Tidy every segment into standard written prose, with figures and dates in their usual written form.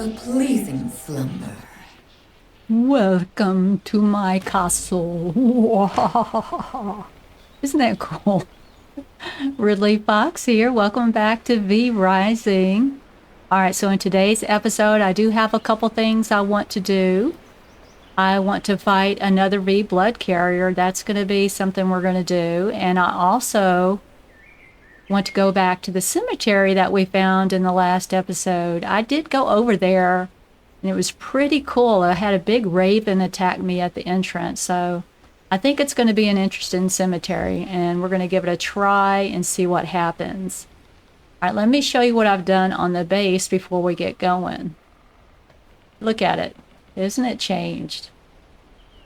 a pleasing slumber. Welcome to my castle. Isn't that cool? RidleyFox here. Welcome back to V Rising. All right, so in today's episode, I do have a couple things I want to do. I want to fight another V blood carrier. That's going to be something we're going to do. And I also want to go back to the cemetery that we found in the last episode. I did go over there and it was pretty cool. I had a big raven attack me at the entrance. So I think it's going to be an interesting cemetery and we're going to give it a try and see what happens. All right, let me show you what I've done on the base before we get going. Look at it. Isn't it changed?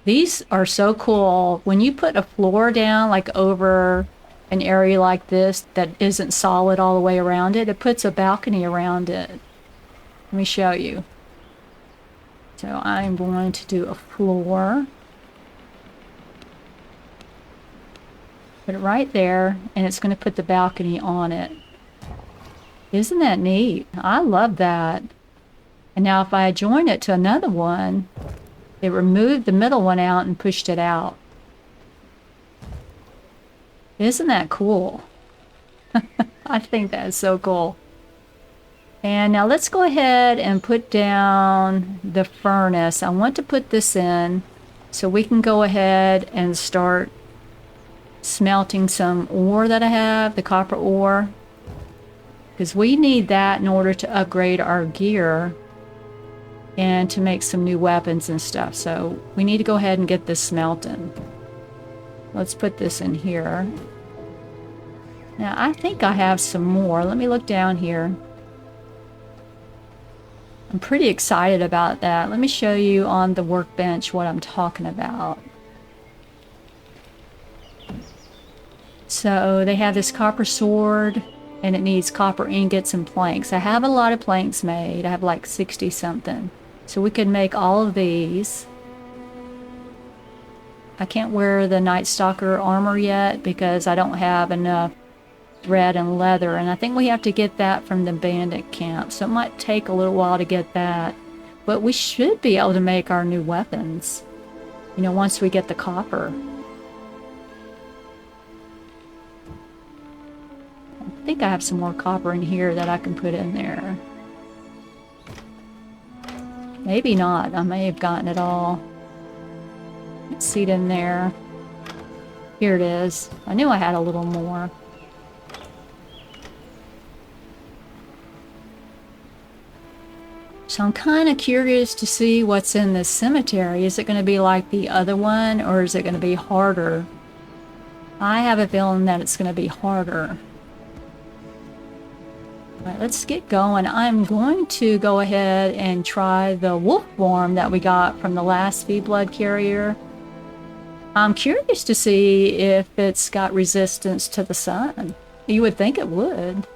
These are so cool. When you put a floor down, like over an area like this that isn't solid all the way around it, it puts a balcony around it. Let me show you. So I'm going to do a floor. Put it right there, and it's going to put the balcony on it. Isn't that neat? I love that. And now if I join it to another one, it removed the middle one out and pushed it out. Isn't that cool? I think that is so cool. And now let's go ahead and put down the furnace. I want to put this in so we can go ahead and start smelting some ore that I have, the copper ore. Because we need that in order to upgrade our gear and to make some new weapons and stuff. So we need to go ahead and get this smelting. Let's put this in here. Now I think I have some more. Let me look down here. I'm pretty excited about that. Let me show you on the workbench what I'm talking about. So they have this copper sword and it needs copper ingots and planks. I have a lot of planks made. I have like 60 something. So we could make all of these. I can't wear the Night Stalker armor yet because I don't have enough thread and leather, and I think we have to get that from the bandit camp, so it might take a little while to get that, but we should be able to make our new weapons, you know, once we get the copper. I think I have some more copper in here that I can put in there. Maybe not. I may have gotten it all. Let's see it in there. Here it is. I knew I had a little more. So I'm kind of curious to see what's in this cemetery. Is it going to be like the other one, or is it going to be harder? I have a feeling that it's going to be harder. All right, let's get going. I'm going to go ahead and try the wolf form that we got from the last V blood carrier. I'm curious to see if it's got resistance to the sun. You would think it would.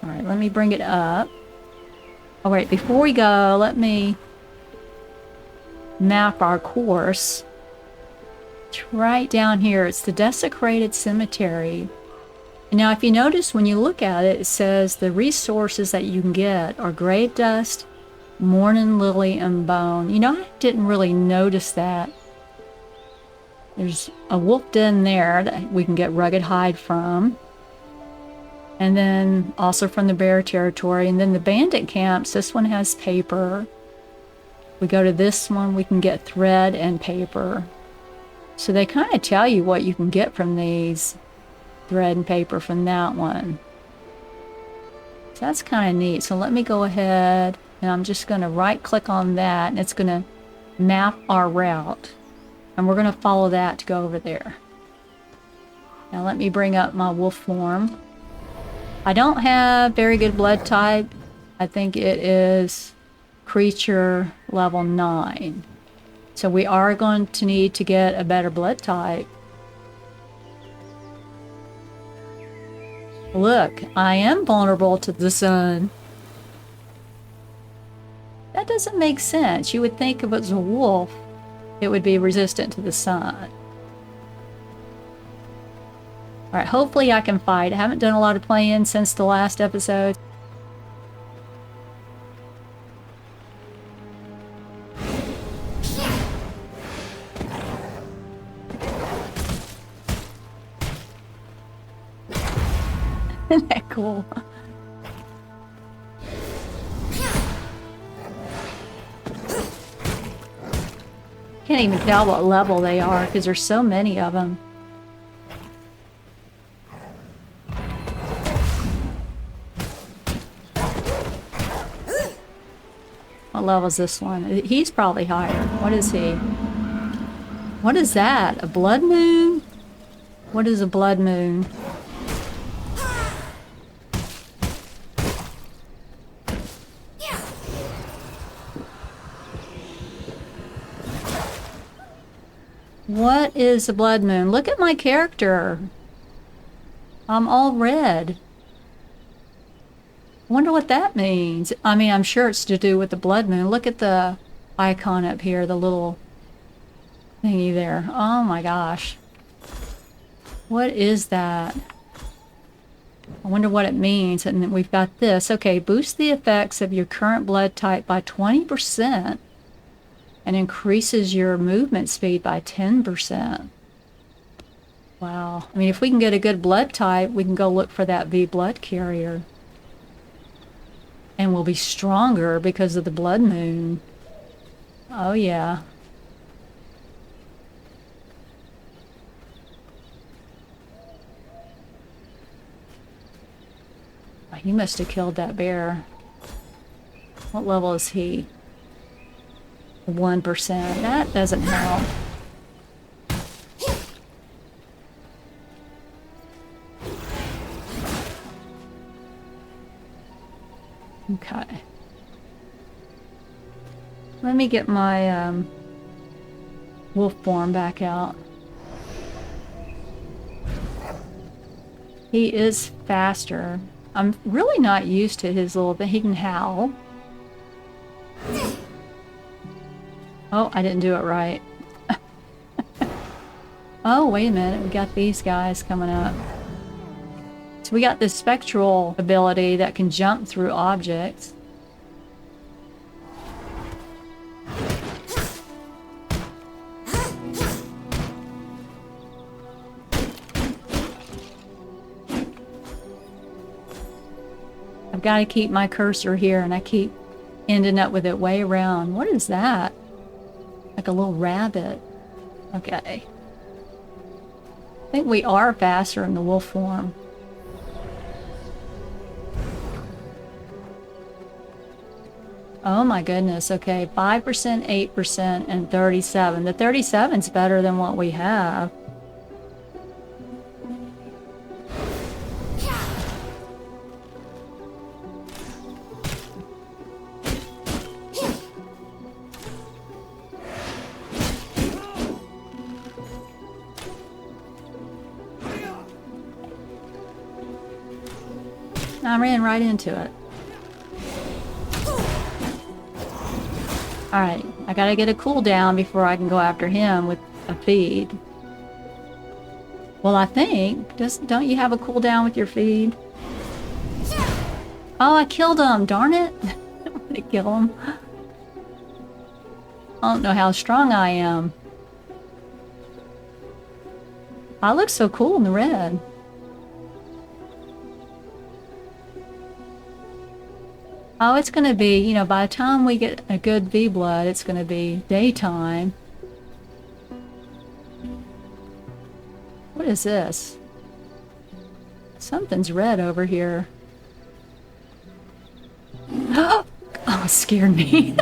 All right, let me bring it up. All right, before we go, let me map our course. It's right down here. It's the Desecrated Cemetery. And now, if you notice, when you look at it, it says the resources that you can get are grave dust, morning lily, and bone. You know, I didn't really notice that. There's a wolf den there that we can get rugged hide from. And then also from the bear territory. And then the bandit camps, this one has paper. We go to this one, we can get thread and paper. So they kind of tell you what you can get from these. Thread and paper from that one. So that's kind of neat. So let me go ahead and I'm just going to right click on that and it's going to map our route. And we're going to follow that to go over there. Now let me bring up my wolf form. I don't have very good blood type. I think it is creature level 9. So we are going to need to get a better blood type. Look, I am vulnerable to the sun. That doesn't make sense. You would think if it was a wolf, it would be resistant to the sun. Alright, hopefully I can fight. I haven't done a lot of playing since the last episode. Isn't that cool? Can't even tell what level they are because there's so many of them. What level is this one? He's probably higher. What is he? What is that? A blood moon? What is a blood moon? What is a blood moon? Look at my character. I'm all red. I wonder what that means. I mean, I'm sure it's to do with the blood moon. Look at the icon up here, the little thingy there. Oh my gosh. What is that? I wonder what it means. And then we've got this. Okay, boost the effects of your current blood type by 20%. And increases your movement speed by 10%. Wow. I mean, if we can get a good blood type, we can go look for that V blood carrier. And we'll be stronger because of the blood moon. Oh, yeah. He must have killed that bear. What level is he? 1%. That doesn't help. Okay. Let me get my wolf form back out. He is faster. I'm really not used to his little thing. He can howl. Oh, I didn't do it right. Oh, wait a minute. We got these guys coming up. So we got this spectral ability that can jump through objects. I've got to keep my cursor here, and I keep ending up with it way around. What is that? Like a little rabbit. Okay. I think we are faster in the wolf form. Oh my goodness. Okay, 5%, 8%, and 37. The 37's better than what we have. I ran right into it. Alright, I gotta get a cooldown before I can go after him with a feed. Well, I think, don't you have a cooldown with your feed? Oh, I killed him! Darn it! I want to kill him. I don't know how strong I am. I look so cool in the red. Oh, it's going to be, you know, by the time we get a good V-blood, it's going to be daytime. What is this? Something's red over here. Oh, it scared me.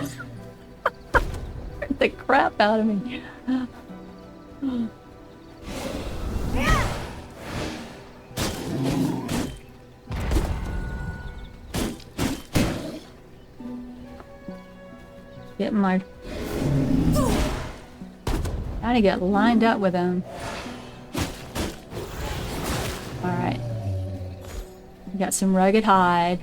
The crap out of me. Getting my... Gotta get lined up with him. Alright. We got some rugged hide.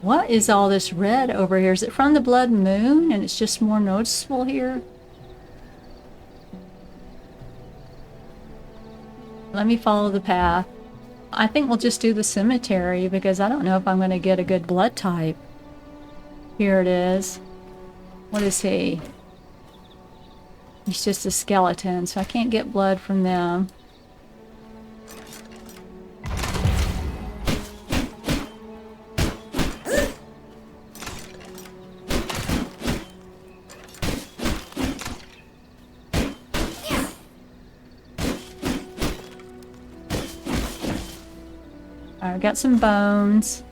What is all this red over here? Is it from the blood moon and it's just more noticeable here? Let me follow the path. I think we'll just do the cemetery because I don't know if I'm going to get a good blood type. Here it is. What is he? He's just a skeleton, so I can't get blood from them. Alright, got some bones.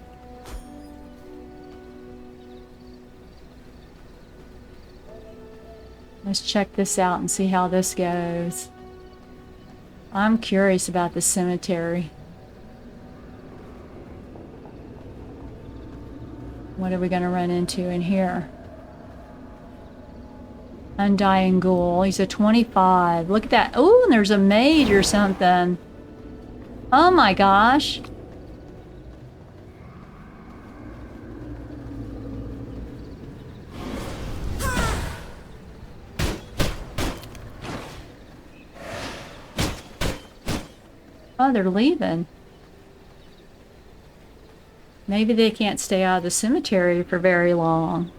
Let's check this out and see how this goes. I'm curious about the cemetery. What are we going to run into in here? Undying Ghoul. He's a 25. Look at that. Oh, and there's a mage or something. Oh my gosh. Oh, they're leaving. Maybe they can't stay out of the cemetery for very long.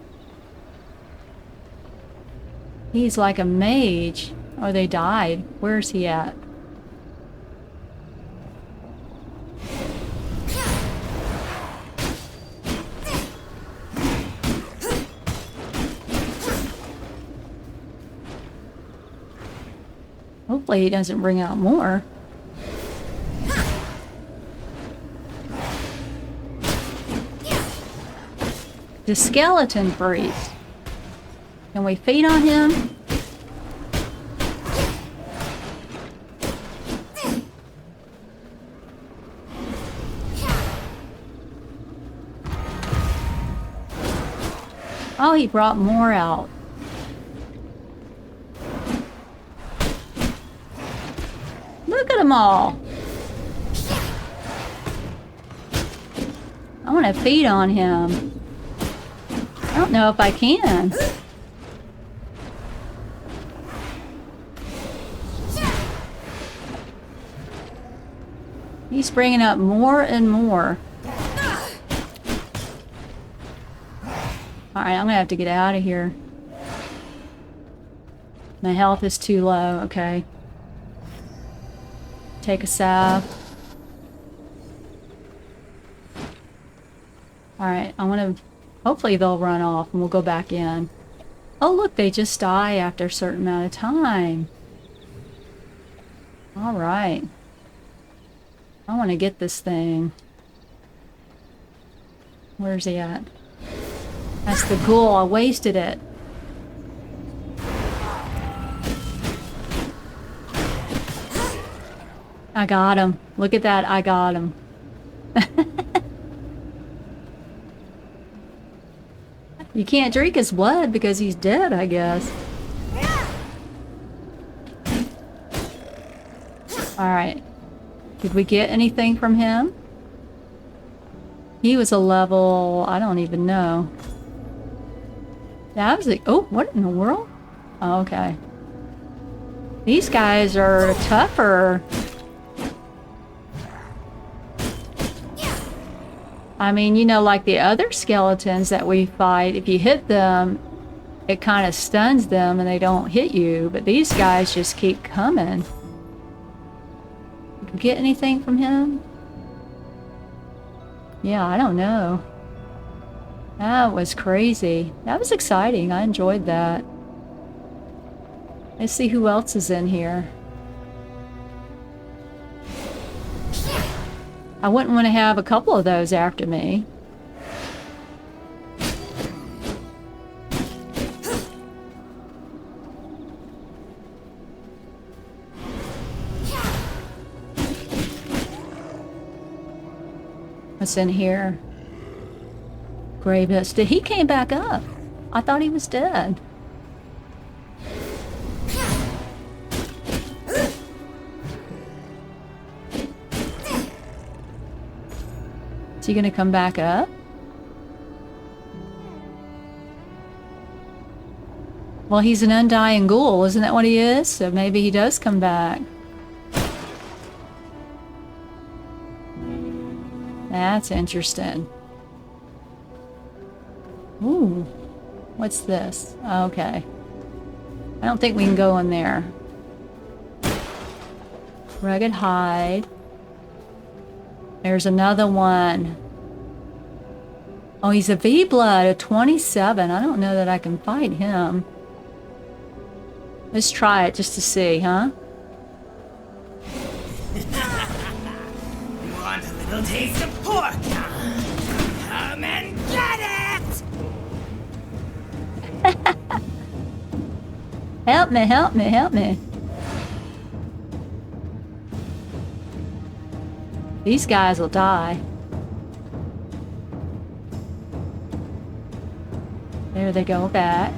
He's like a mage. Oh, they died. Where's he at? Hopefully he doesn't bring out more. The skeleton priest. Can we feed on him? Oh, he brought more out. Look at them all. I want to feed on him. I don't know if I can. He's bringing up more and more. Alright, I'm gonna have to get out of here. My health is too low. Okay. Take a salve. Alright, I want to... Hopefully they'll run off and we'll go back in. Oh look, they just die after a certain amount of time. Alright. I want to get this thing. Where's he at? That's the ghoul. I wasted it. I got him. Look at that. I got him. You can't drink his blood because he's dead, I guess. Alright. Did we get anything from him? He was a level... I don't even know. That was like... Oh, what in the world? Oh, okay. These guys are tougher. I mean, you know, like the other skeletons that we fight, if you hit them, it kind of stuns them and they don't hit you. But these guys just keep coming. Did we get anything from him? Yeah, I don't know. That was crazy. That was exciting. I enjoyed that. Let's see who else is in here. I wouldn't want to have a couple of those after me. What's in here? Graveness. He came back up. I thought he was dead. Is he gonna come back up? Well, he's an undying ghoul, isn't that what he is? So maybe he does come back. That's interesting. Ooh. What's this? Okay. I don't think we can go in there. Rugged hide. There's another one. Oh, he's a V-Blood, a 27. I don't know that I can fight him. Let's try it just to see, huh? Want a little taste of pork? Come and get it! Help me, help me, help me. These guys will die. There they go back.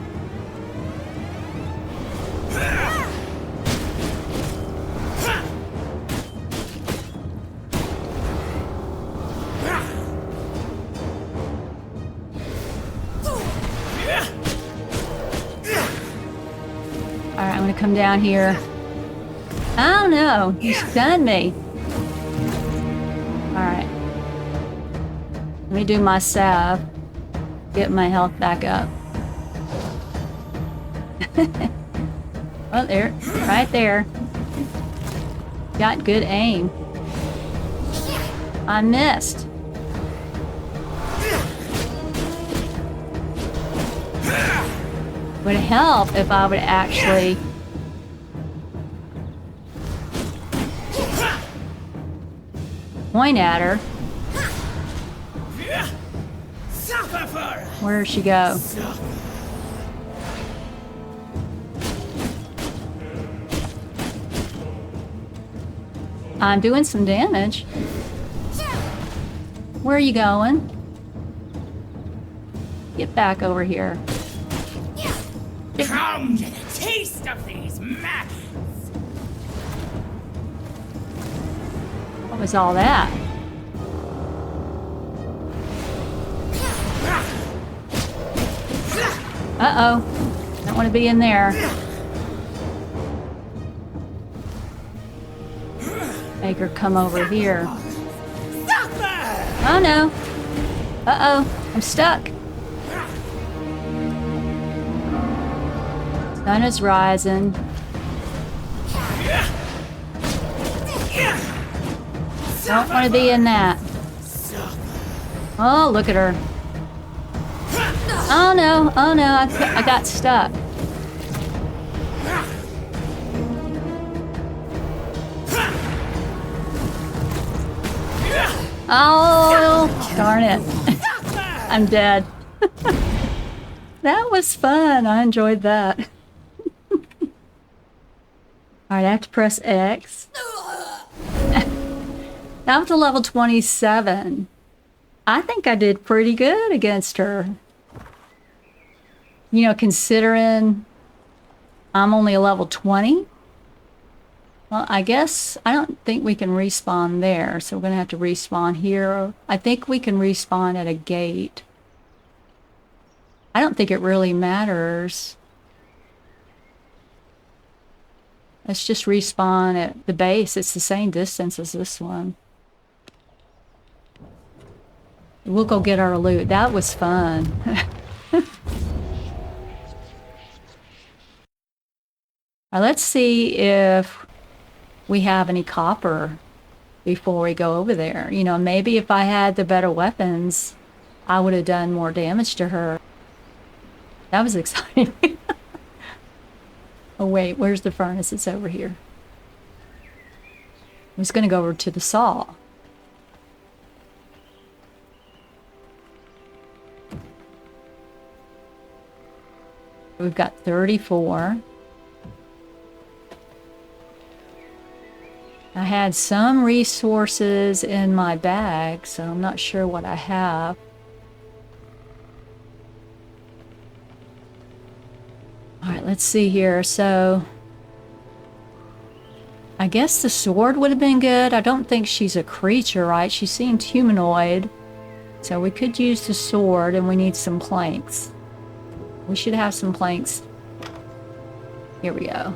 Alright, I'm gonna come down here. I don't know. You stunned me. Alright. Let me do my salve. Get my health back up. Oh, there. Right there. Got good aim. I missed. Would help if I would actually... point at her. Where'd she go? I'm doing some damage. Where are you going? Get back over here. Come get a taste of these maggots! What was all that? Uh-oh. Don't want to be in there. Make her come over here. Oh no. Uh-oh. I'm stuck. Sun is rising. Don't want to be in that. Oh, look at her. Oh no, I got stuck. Oh, darn it. I'm dead. That was fun. I enjoyed that. Alright, I have to press X. That was a level 27. I think I did pretty good against her. You know, considering I'm only a level 20. Well, I guess I don't think we can respawn there, so we're going to have to respawn here. I think we can respawn at a gate. I don't think it really matters. Let's just respawn at the base. It's the same distance as this one. We'll go get our loot. That was fun. Now let's see if we have any copper before we go over there. You know, maybe if I had the better weapons, I would have done more damage to her. That was exciting. Oh wait, where's the furnace? It's over here. I was going to go over to the saw. We've got 34. I had some resources in my bag, so I'm not sure what I have. Alright, let's see here. So, I guess the sword would have been good. I don't think she's a creature, right? She seemed humanoid. So we could use the sword, and we need some planks. We should have some planks. Here we go.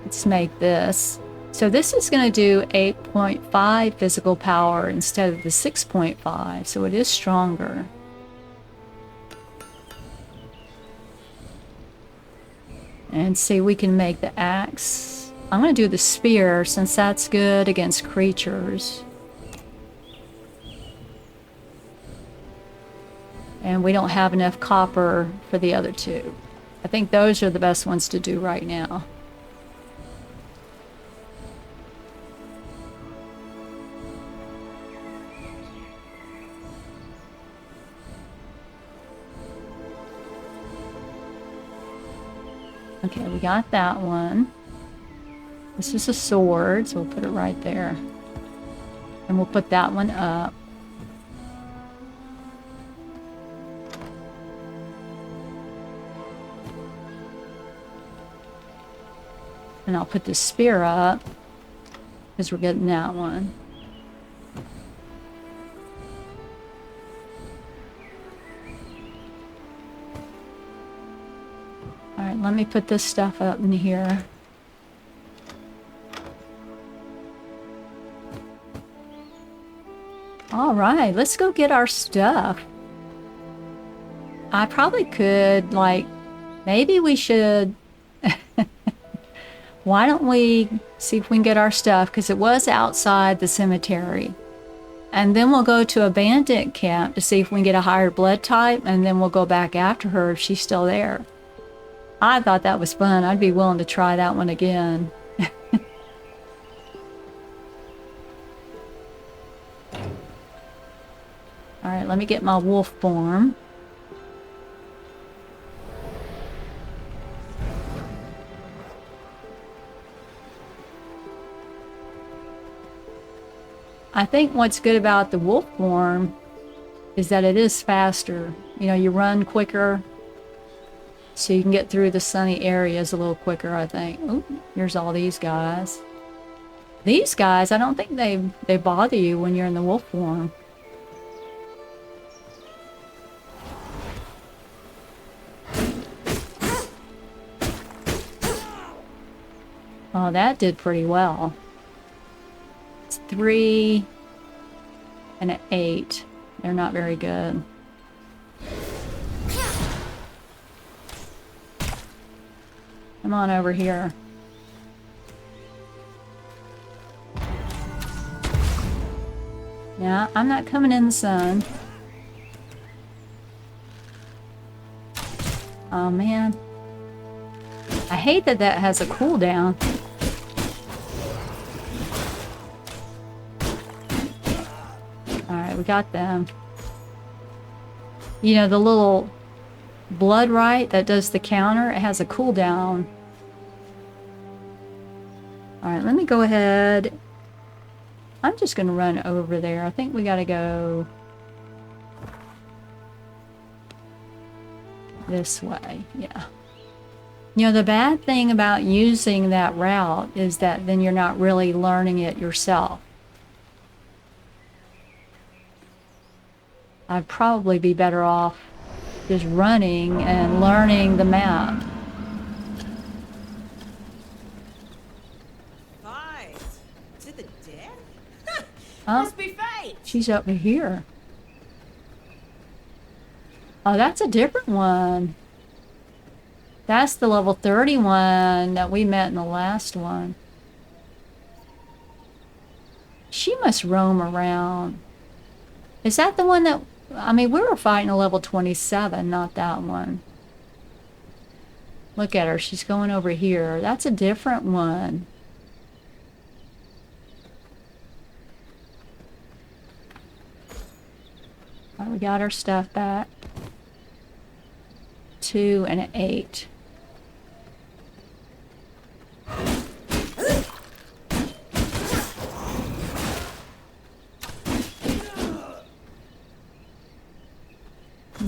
Let's make this. So this is going to do 8.5 physical power instead of the 6.5, so it is stronger. And see, we can make the axe. I'm going to do the spear since that's good against creatures. And we don't have enough copper for the other two. I think those are the best ones to do right now. Okay, we got that one. This is a sword, so we'll put it right there. And we'll put that one up. And I'll put the spear up, because we're getting that one. Alright, let me put this stuff up in here. Alright, let's go get our stuff. I probably could, like, maybe we should... Why don't we see if we can get our stuff, because it was outside the cemetery. And then we'll go to a bandit camp to see if we can get a higher blood type, and then we'll go back after her if she's still there. I thought that was fun. I'd be willing to try that one again. Alright, let me get my wolf form. I think what's good about the wolf form is that it is faster. You know, you run quicker, so you can get through the sunny areas a little quicker, I think. Ooh, here's all these guys. These guys, I don't think they bother you when you're in the wolf form. Oh, that did pretty well. 3 and an 8. They're not very good. Come on over here. Yeah, I'm not coming in the sun. Oh man. I hate that that has a cooldown. We got them. You know, the little blood right that does the counter, it has a cooldown. Alright, let me go ahead. I'm just going to run over there. I think we got to go this way. Yeah. You know, the bad thing about using that route is that then you're not really learning it yourself. I'd probably be better off just running and learning the map. Fight to the death? Oh, Must be fate. she's up here. Oh, that's a different one. That's the level 31 that we met in the last one. She must roam around. Is that the one that... I mean, we were fighting a level 27, not that one. Look at her. She's going over here. That's a different one. All right, we got our stuff back. 2 and an 8.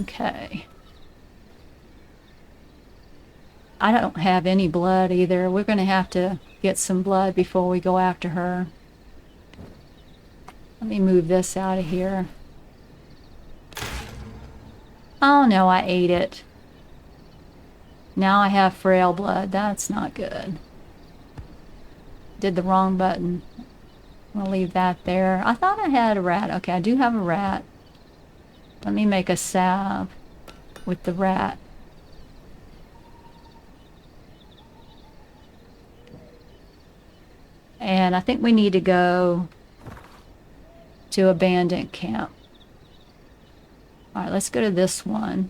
Okay. I don't have any blood either. We're going to have to get some blood before we go after her. Let me move this out of here. Oh no, I ate it. Now I have frail blood. That's not good. did the wrong button. I'll leave that there. I thought I had a rat. Okay, I do have a rat. Let me make a salve with the rat. And I think we need to go to abandoned camp. Alright, let's go to this one.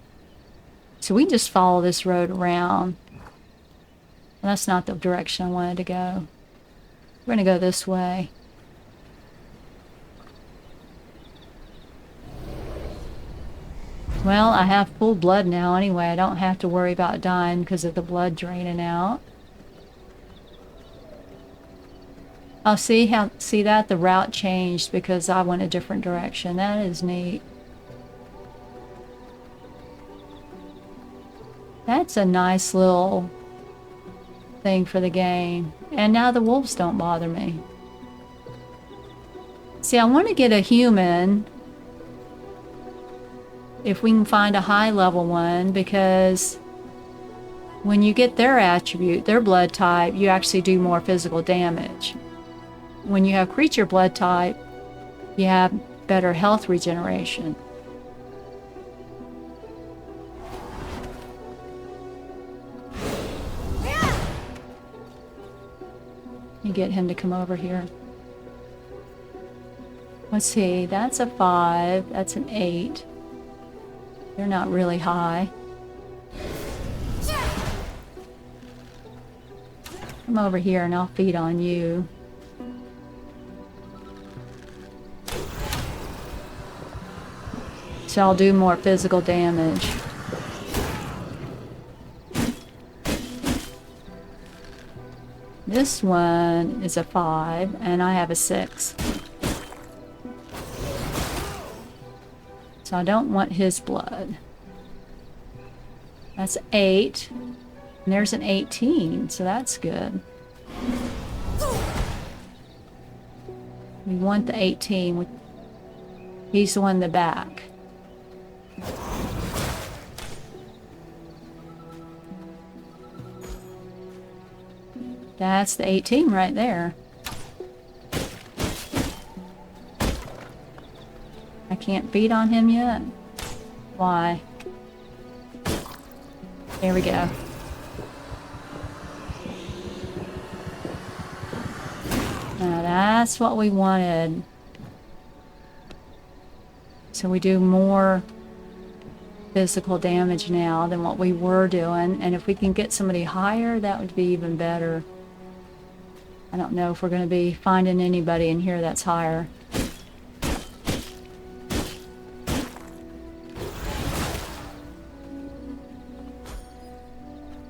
So we just follow this road around. That's not the direction I wanted to go. We're going to go this way. Well, I have full blood now anyway. I don't have to worry about dying because of the blood draining out. Oh, see that? The route changed because I went a different direction. That is neat. That's a nice little thing for the game. And now the wolves don't bother me. See, I want to get a human if we can find a high level one, because when you get their attribute, their blood type, you actually do more physical damage. When you have creature blood type, you have better health regeneration. You get him to come over here. Let's see, that's a 5, that's an 8. They're not really high. Come over here and I'll feed on you. So I'll do more physical damage. This one is a 5 and I have a 6. So I don't want his blood. That's 8. And there's an 18, so that's good. We want the 18. He's the one in the back. That's the 18 right there. I can't feed on him yet. Why? There we go. Now that's what we wanted. So we do more physical damage now than what we were doing. And if we can get somebody higher, that would be even better. I don't know if we're going to be finding anybody in here that's higher.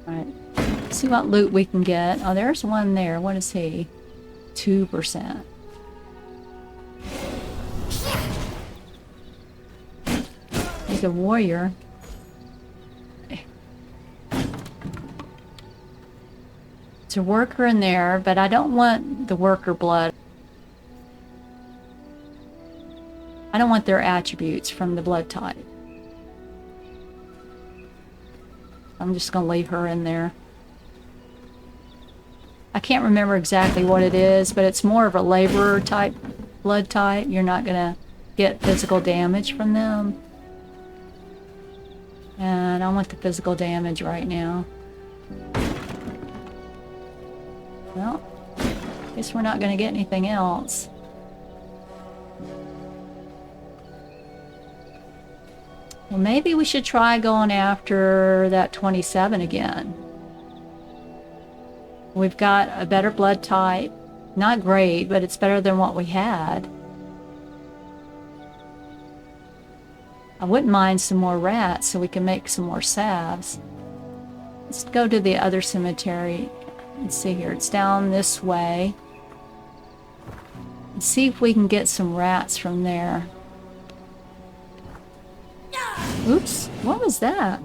Alright, see what loot we can get. Oh, there's one there. What is he? 2%. He's a warrior. It's a worker in there, but I don't want the worker blood. I don't want their attributes from the blood type. I'm just going to leave her in there. I can't remember exactly what it is, but it's more of a laborer type blood type. You're not going to get physical damage from them. And I want the physical damage right now. Well, guess we're not going to get anything else. Well, maybe we should try going after that 27 again. We've got a better blood type. Not great, but it's better than what we had. I wouldn't mind some more rats so we can make some more salves. Let's go to the other cemetery. Let's see here. It's down this way. Let's see if we can get some rats from there. Oops, what was that?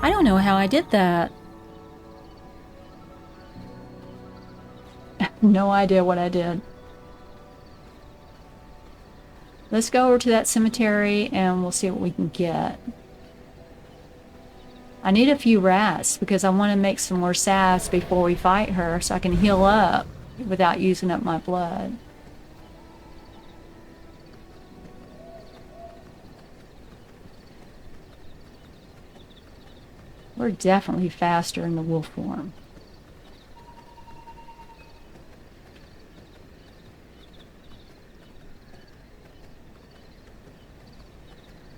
I don't know how I did that. No idea what I did. Let's go over to that cemetery and we'll see what we can get. I need a few rats because I want to make some more salves before we fight her so I can heal up without using up my blood. We're definitely faster in the wolf form.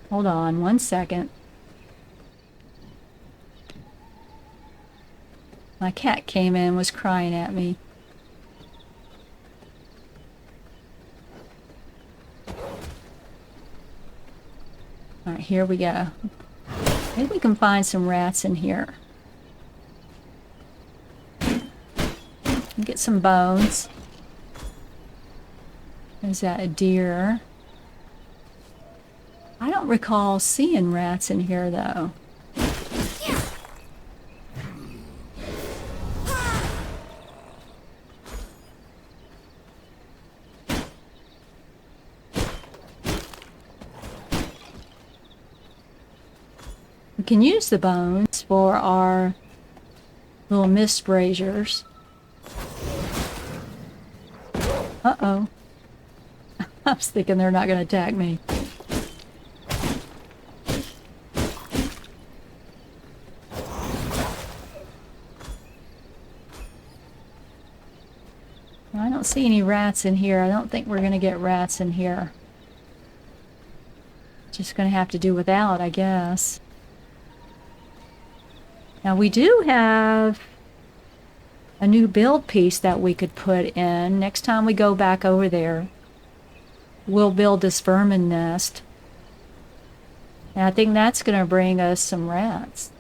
Hold on 1 second. My cat came in and was crying at me. Alright, here we go. Maybe we can find some rats in here. Get some bones. Is that a deer? I don't recall seeing rats in here though. We can use the bones for our little mist braziers. Uh-oh. I was thinking they're not going to attack me. I don't see any rats in here. I don't think we're going to get rats in here. Just going to have to do without, I guess. Now we do have a new build piece that we could put in. Next time we go back over there, we'll build this vermin nest. And I think that's going to bring us some rats.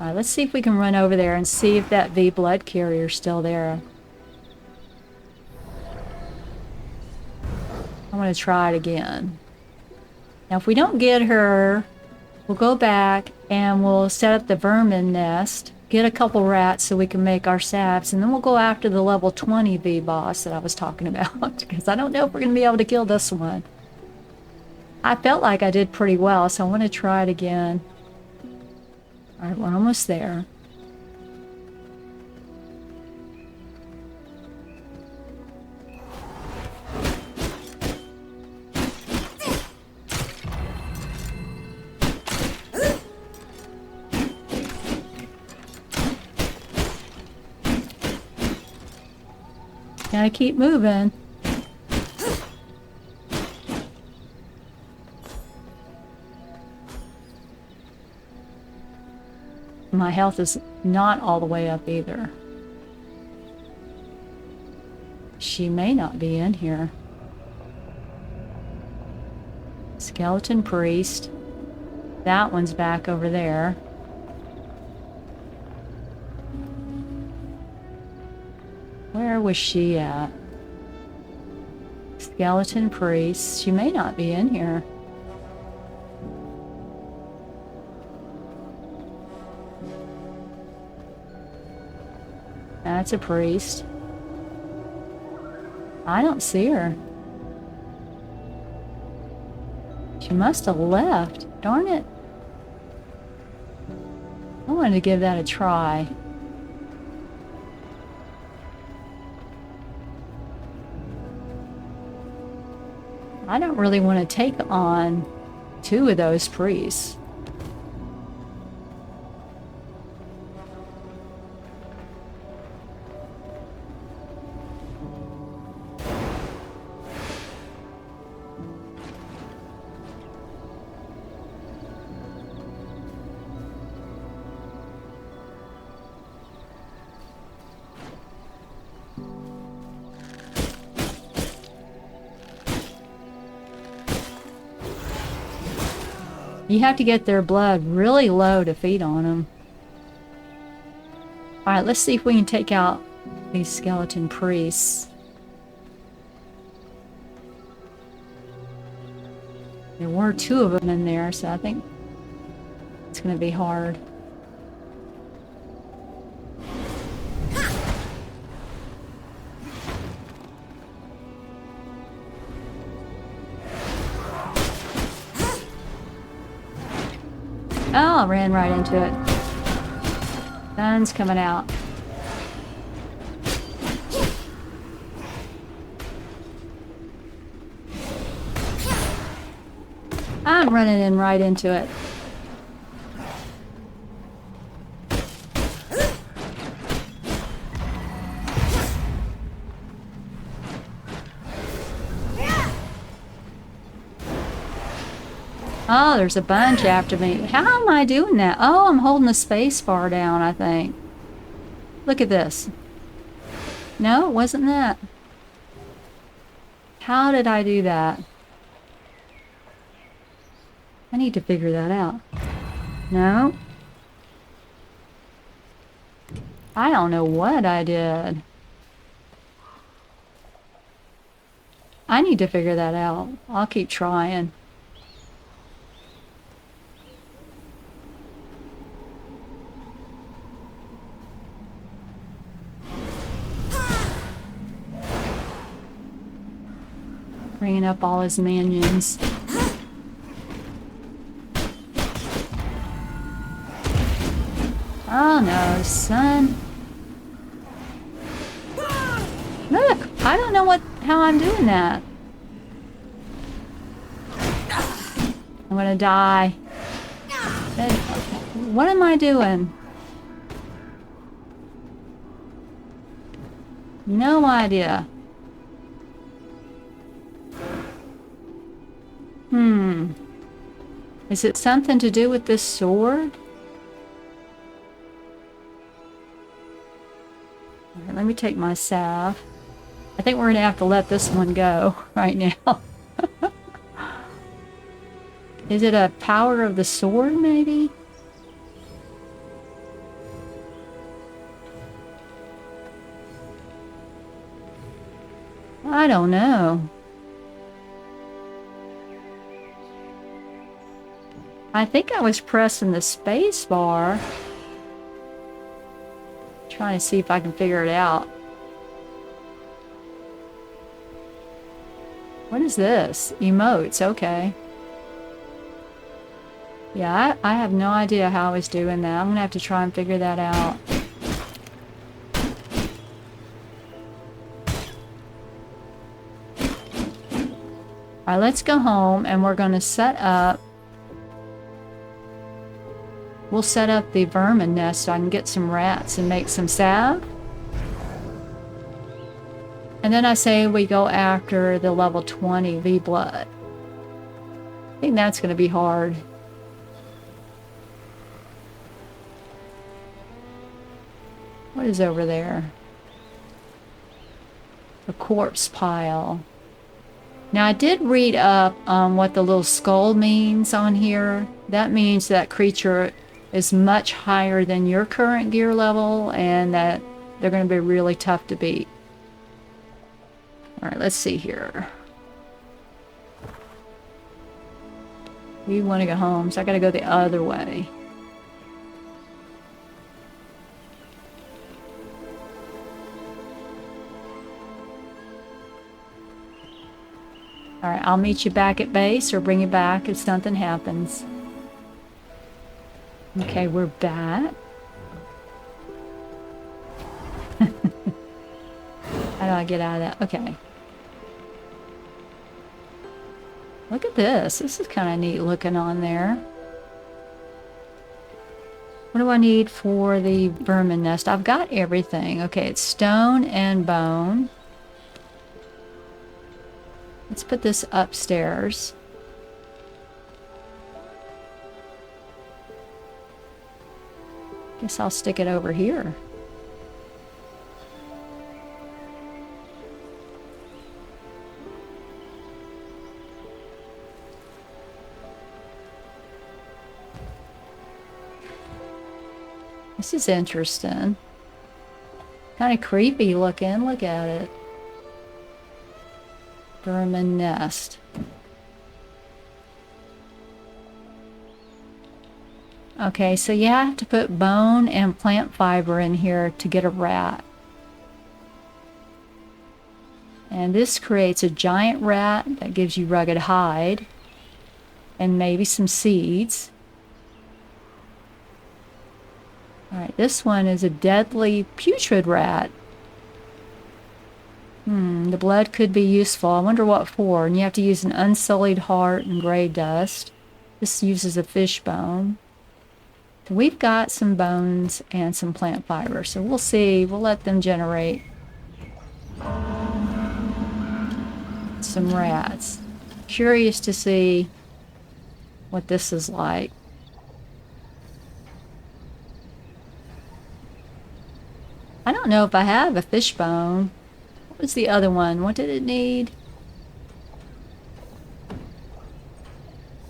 Alright, let's see if we can run over there and see if that V blood carrier is still there. I'm going to try it again. Now if we don't get her, we'll go back and we'll set up the vermin nest, get a couple rats so we can make our salves, and then we'll go after the level 20 V boss that I was talking about, because I don't know if we're going to be able to kill this one. I felt like I did pretty well, so I want to try it again. Alright, we're almost there. Gotta keep moving. My health is not all the way up either. She may not be in here. Skeleton priest. That one's back over there. Where was she at? Skeleton priest. She may not be in here. That's a priest. I don't see her. She must have left. Darn it. I wanted to give that a try. I don't really want to take on two of those priests. You have to get their blood really low to feed on them. Alright, let's see if we can take out these skeleton priests. There were two of them in there, so I think it's going to be hard. Oh, I ran right into it. Sun's coming out. I'm running in right into it. Oh, there's a bunch after me. How am I doing that? Oh, I'm holding the space bar down, I think. Look at this. No, it wasn't that. How did I do that? I need to figure that out. No. I don't know what I did. I need to figure that out. I'll keep trying. Bringing up all his minions. Oh no, son. Look, I don't know how I'm doing that. I'm gonna die. What am I doing? No idea. Is it something to do with this sword? Alright, let me take my salve. I think we're gonna have to let this one go right now. Is it a power of the sword, maybe? I don't know. I think I was pressing the space bar. Trying to see if I can figure it out. What is this? Emotes, okay. Yeah, I have no idea how I was doing that. I'm gonna have to try and figure that out. Alright, let's go home and we're gonna set up. We'll set up the vermin nest so I can get some rats and make some salve. And then I say we go after the level 20 V-Blood. I think that's going to be hard. What is over there? A corpse pile. Now I did read up on what the little skull means on here. That means that creature is much higher than your current gear level and that they're going to be really tough to beat. Alright, let's see here. We want to go home, so I gotta go the other way. Alright, I'll meet you back at base or bring you back if something happens. Okay, we're back. How do I get out of that? Okay. Look at this. This is kind of neat looking on there. What do I need for the vermin nest? I've got everything. Okay, it's stone and bone. Let's put this upstairs. Guess I'll stick it over here. This is interesting. Kind of creepy looking. Look at it. Vermin nest. Okay, so you have to put bone and plant fiber in here to get a rat. And this creates a giant rat that gives you rugged hide and maybe some seeds. Alright, this one is a deadly putrid rat. The blood could be useful. I wonder what for. And you have to use an unsullied heart and gray dust. This uses a fish bone. So we've got some bones and some plant fiber. So we'll see. We'll let them generate some rats. Curious to see what this is like. I don't know if I have a fish bone. What was the other one? What did it need?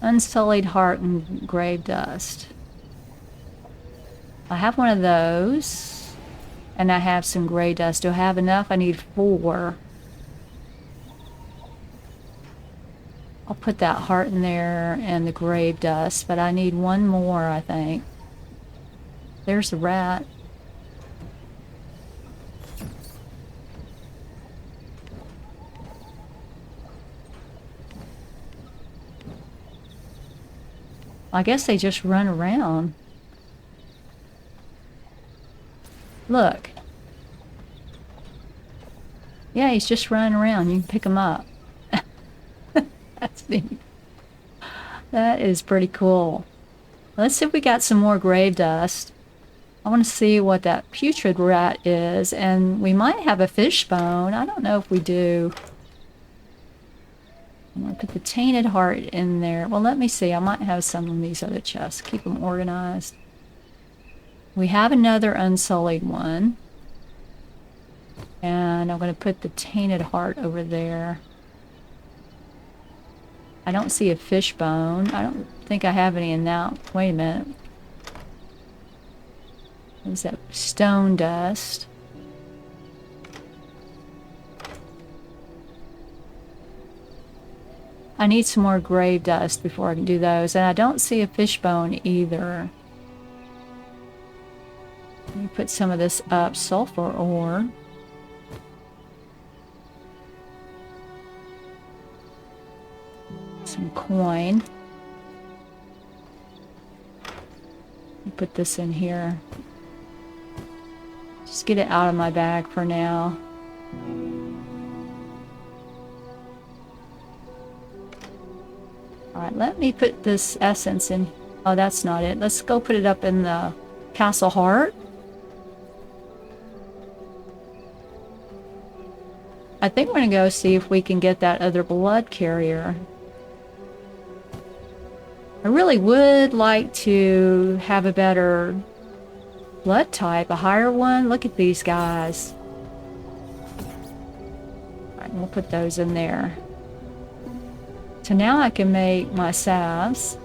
Unsullied heart and grave dust. I have one of those. And I have some gray dust. Do I have enough? I need 4. I'll put that heart in there and the grave dust. But I need 1 more, I think. There's the rat. I guess they just run around. Look. Yeah, he's just running around. You can pick him up. That's neat. That is pretty cool. Let's see if we got some more grave dust. I want to see what that putrid rat is. And we might have a fish bone. I don't know if we do. I'm going to put the tainted heart in there. Well, let me see. I might have some in these other chests. Keep them organized. We have another unsullied one. And I'm going to put the tainted heart over there. I don't see a fish bone. I don't think I have any in that. Wait a minute. What is that? Stone dust. I need some more grave dust before I can do those. And I don't see a fish bone either. Let me put some of this up. Sulfur ore. Some coin. Put this in here. Just get it out of my bag for now. Alright, let me put this essence in. Oh, that's not it. Let's go put it up in the castle heart. I think we're going to go see if we can get that other blood carrier. I really would like to have a better blood type, a higher one. Look at these guys. Alright, we'll put those in there. So now I can make my salves.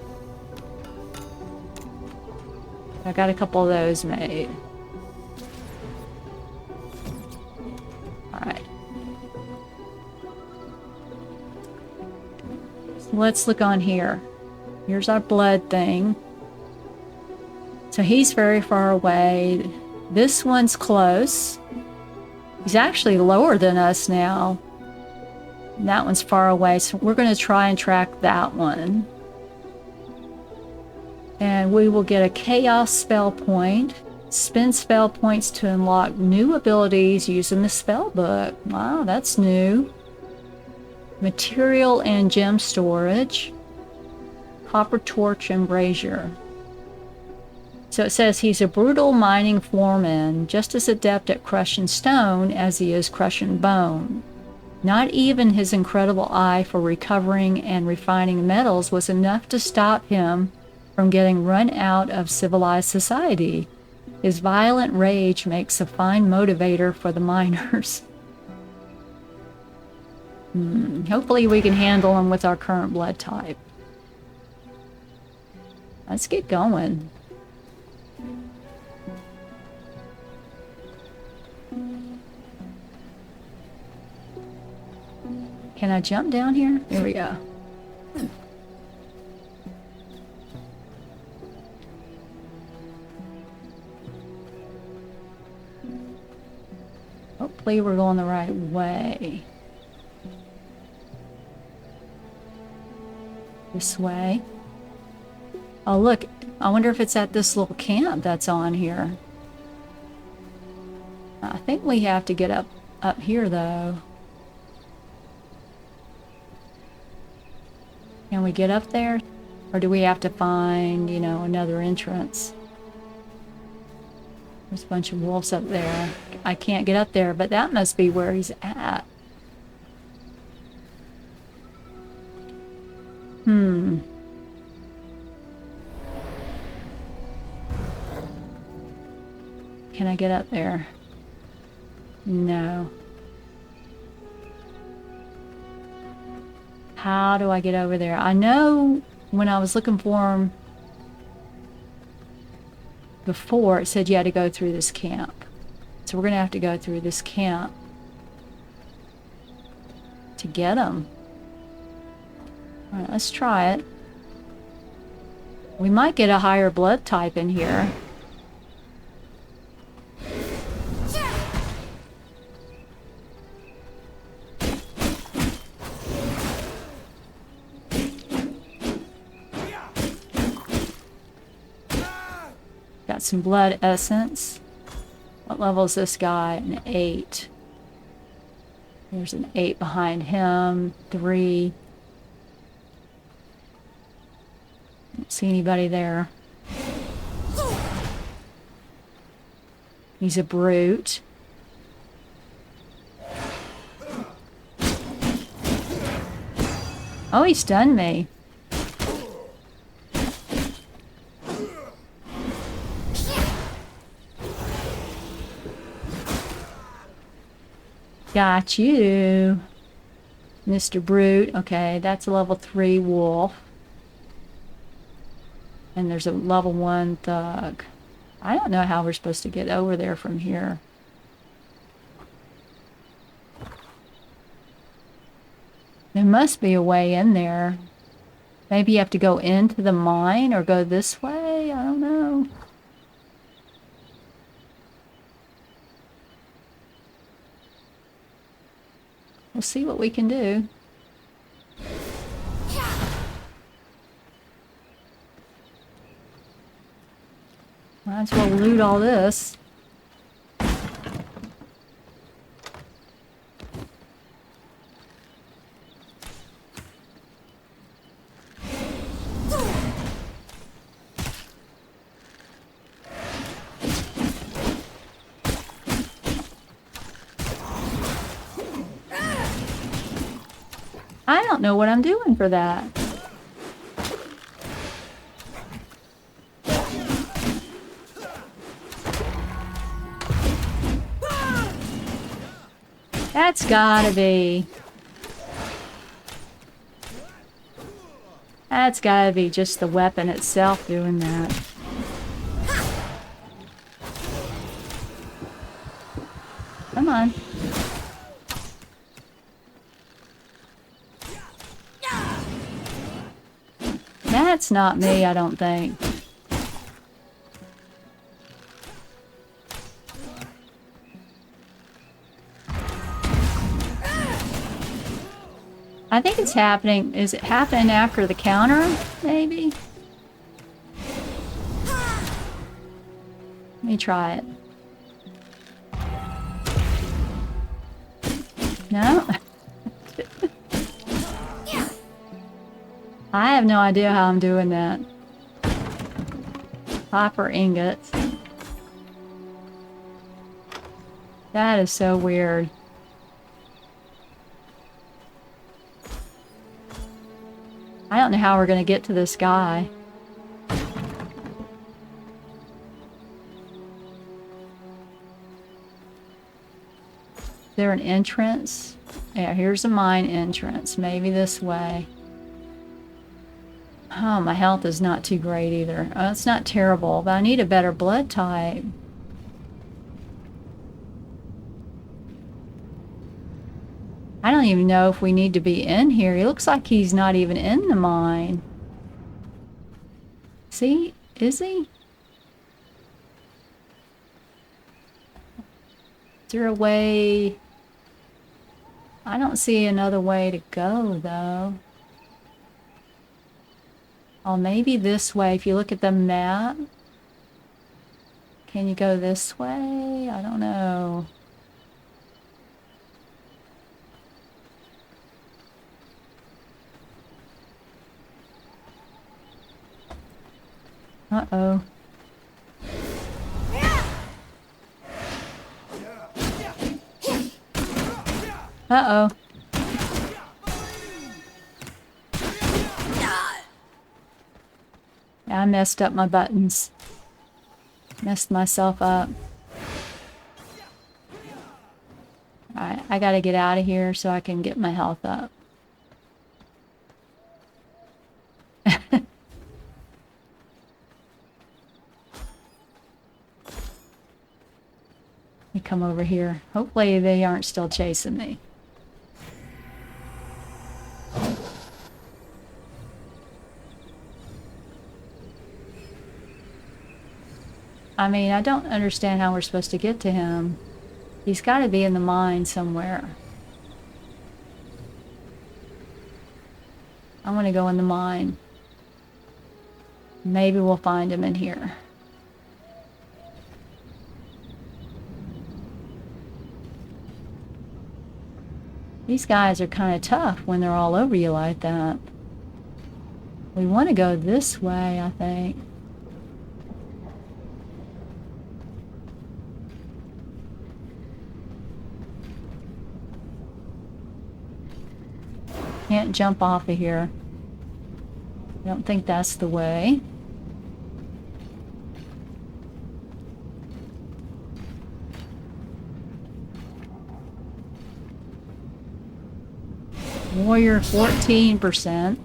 I got a couple of those made. Alright. So let's look on here. Here's our blood thing. So he's very far away. This one's close. He's actually lower than us now. And that one's far away. So we're going to try and track that one. And we will get a chaos spell point. Spend spell points to unlock new abilities using the spell book. Wow, that's new. Material and gem storage. Copper torch and brazier. So it says he's a brutal mining foreman, just as adept at crushing stone as he is crushing bone. Not even his incredible eye for recovering and refining metals was enough to stop him from getting run out of civilized society. His violent rage makes a fine motivator for the miners. Hopefully we can handle him with our current blood type. Let's get going. Can I jump down here? Here we go. Hopefully we're going the right way. This way. Oh, look. I wonder if it's at this little camp that's on here. I think we have to get up here though. Can we get up there? Or do we have to find, you know, another entrance? There's a bunch of wolves up there. I can't get up there, but that must be where he's at. Can I get up there? No. How do I get over there? I know when I was looking for him before, it said you had to go through this camp. So we're going to have to go through this camp to get him. All right, let's try it. We might get a higher blood type in here. Got some blood essence. What level is this guy? An 8. There's an 8 behind him. 3. Don't see anybody there. He's a brute. Oh, he stunned me. Got you, Mr. Brute. Okay, that's a level 3 wolf. And there's a level 1 thug. I don't know how we're supposed to get over there from here. There must be a way in there. Maybe you have to go into the mine or go this way? I don't know. We'll see what we can do. Might as well loot all this. I don't know what I'm doing for that. That's gotta be. That's gotta be just the weapon itself doing that. Come on. That's not me, I don't think. I think it's happening. Is it happening after the counter, maybe? Let me try it. No? I have no idea how I'm doing that. Copper ingots. That is so weird. I don't know how we're going to get to this guy. Is there an entrance? Yeah, here's a mine entrance. Maybe this way. Oh, my health is not too great either. Oh, it's not terrible, but I need a better blood type. I don't even know if we need to be in here. He looks like he's not even in the mine. See? Is he? Is there a way? I don't see another way to go, though. Oh, maybe this way. If you look at the map. Can you go this way? I don't know. Uh-oh. Uh-oh. I messed up my buttons. Messed myself up. Alright, I gotta get out of here so I can get my health up. Let me come over here. Hopefully they aren't still chasing me. I mean, I don't understand how we're supposed to get to him. He's got to be in the mine somewhere. I want to go in the mine. Maybe we'll find him in here. These guys are kind of tough when they're all over you like that. We want to go this way, I think. Can't jump off of here. I don't think that's the way. Warrior 14%.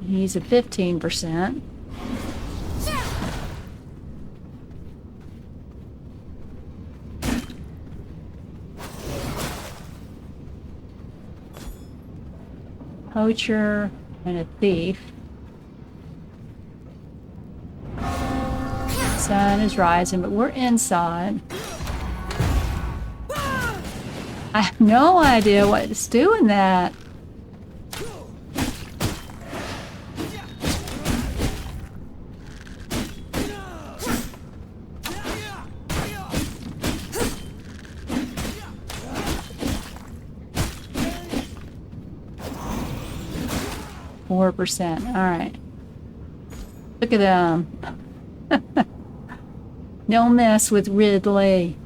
He's a 15%. Poacher and a thief. Sun is rising, but we're inside. I have no idea what's doing that. %. All right. Look at them. Don't mess with Ridley.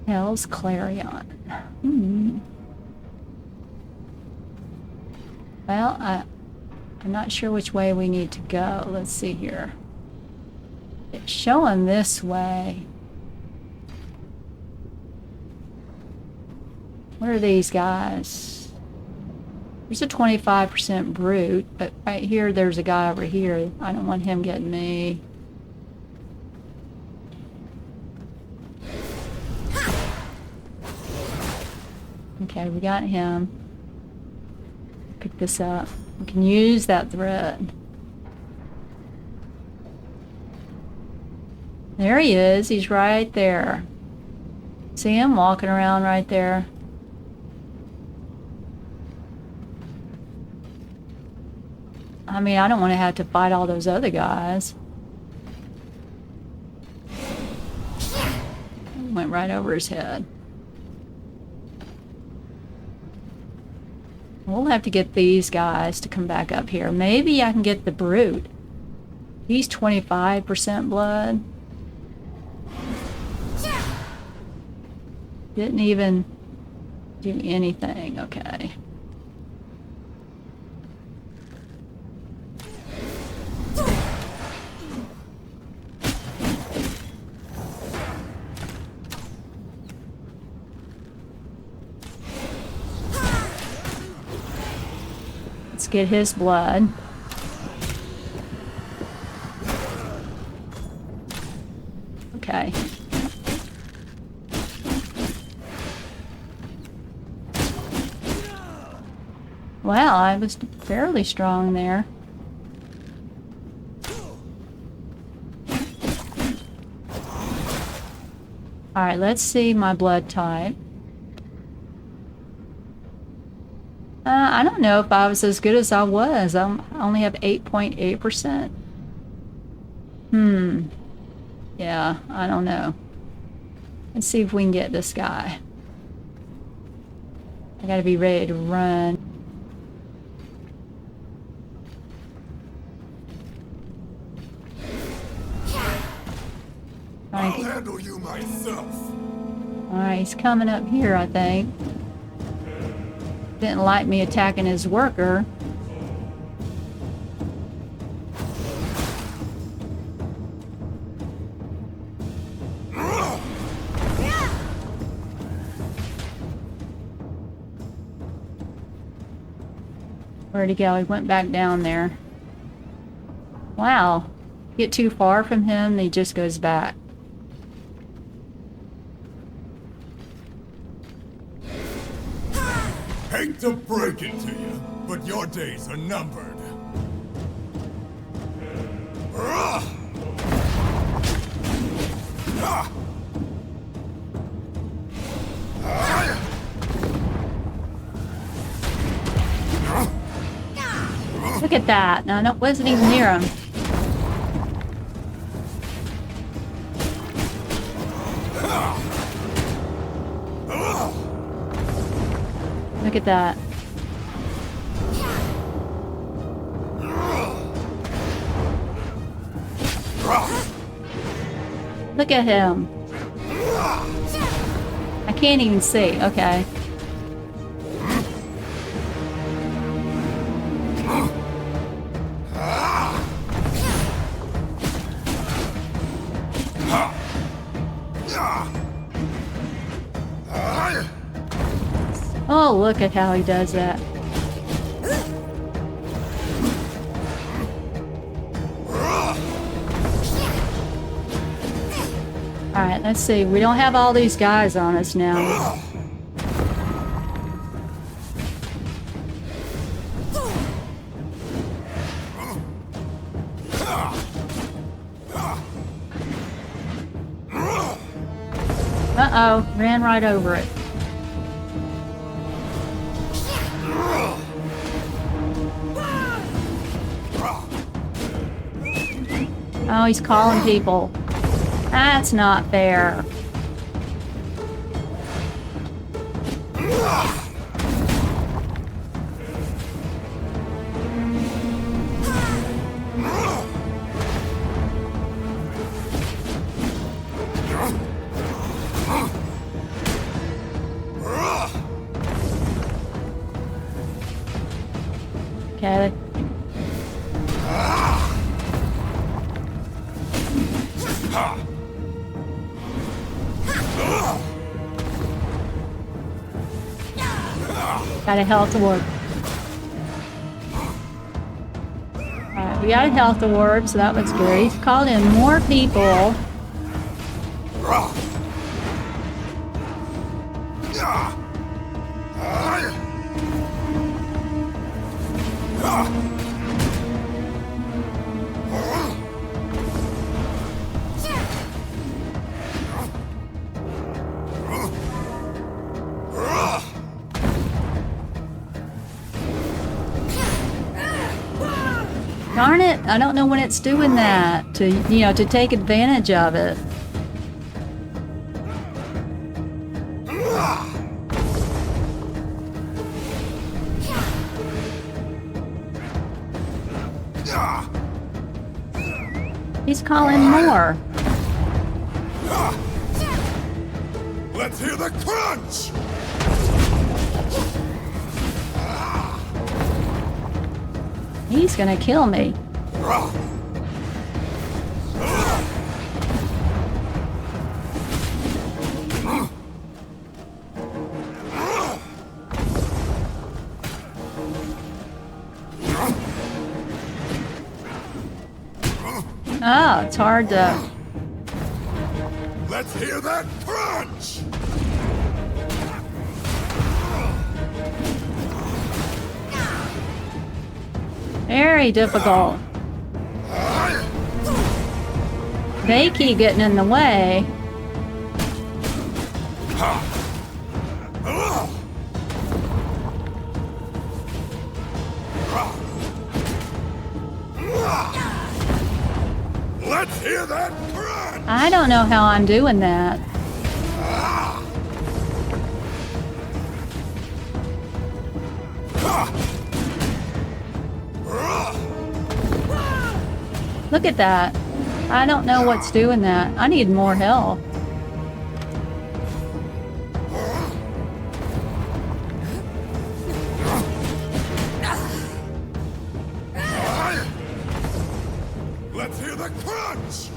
Hell's Clarion. Well, I'm not sure which way we need to go. Let's see here. It's showing this way. What are these guys? There's a 25% brute, but right here there's a guy over here. I don't want him getting me. Okay, we got him. Pick this up. We can use that thread. There he is. He's right there. See him walking around right there? I mean, I don't want to have to fight all those other guys. Went right over his head. We'll have to get these guys to come back up here. Maybe I can get the brute. He's 25% blood. Didn't even do anything. Okay. Let's get his blood. Okay. Well, I was fairly strong there. Alright, let's see my blood type. I don't know if I was as good as I was. I only have 8.8%. Yeah, I don't know. Let's see if we can get this guy. I gotta be ready to run. I'll handle you myself. Alright, he's coming up here, I think. Didn't like me attacking his worker. Where'd he go? He went back down there. Wow. Get too far from him, he just goes back. Hate to break it to you, but your days are numbered. Look at that. No, no, wasn't even near him. Look at that. Look at him. I can't even see. Okay. Oh, look at how he does that. Alright, let's see. We don't have all these guys on us now. Uh-oh, ran right over it. Oh, he's calling people. That's not fair. Okay. Got a health award. Alright, we got a health award, so that looks good. He's called in more people. Darn it, I don't know when it's doing that to, you know, to take advantage of it. He's calling more. Let's hear the crunch! He's gonna kill me. Oh, it's hard to... Let's hear that crunch! Very difficult. They keep getting in the way. Let's hear that crunch! I don't know how I'm doing that. Look at that. I don't know what's doing that. I need more help. Let's hear the crunch!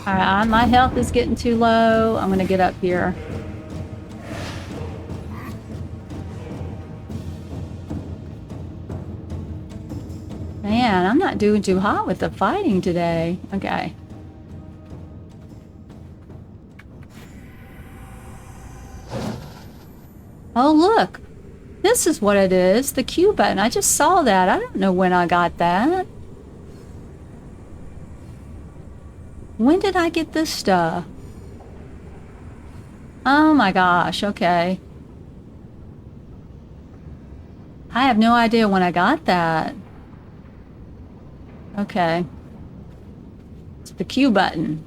Alright, my health is getting too low. I'm gonna get up here. Man, I'm not doing too hot with the fighting today. Okay. Oh, look. This is what it is. The Q button. I just saw that. I don't know when I got that. When did I get this stuff? Oh my gosh. Okay. I have no idea when I got that. Okay. It's the Q button.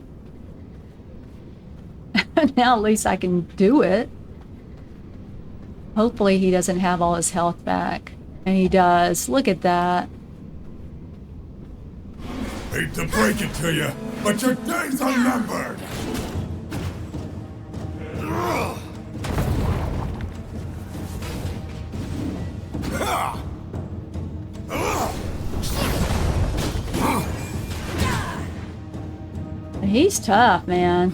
Now at least I can do it. Hopefully he doesn't have all his health back. And he does. Look at that. Hate to break it to you, but your days are numbered! He's tough, man.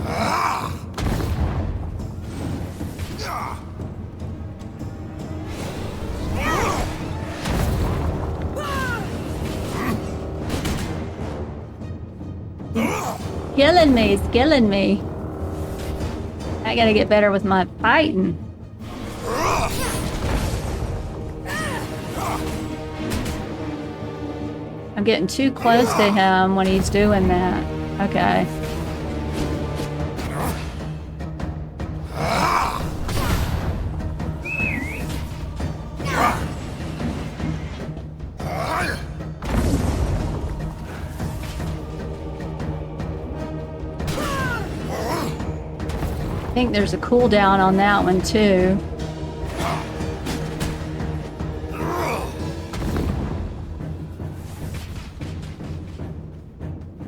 Killing me, he's killing me. I gotta get better with my fighting. I'm getting too close to him when he's doing that. Okay. I think there's a cooldown on that one too.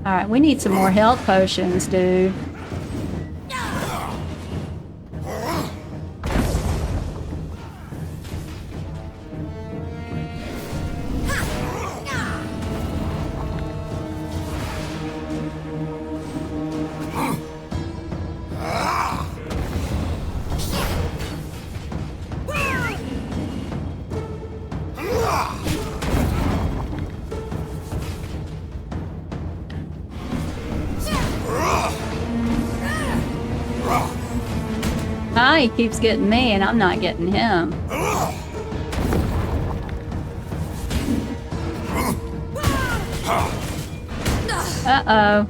Alright, we need some more health potions, dude. He keeps getting me and I'm not getting him. Uh-oh.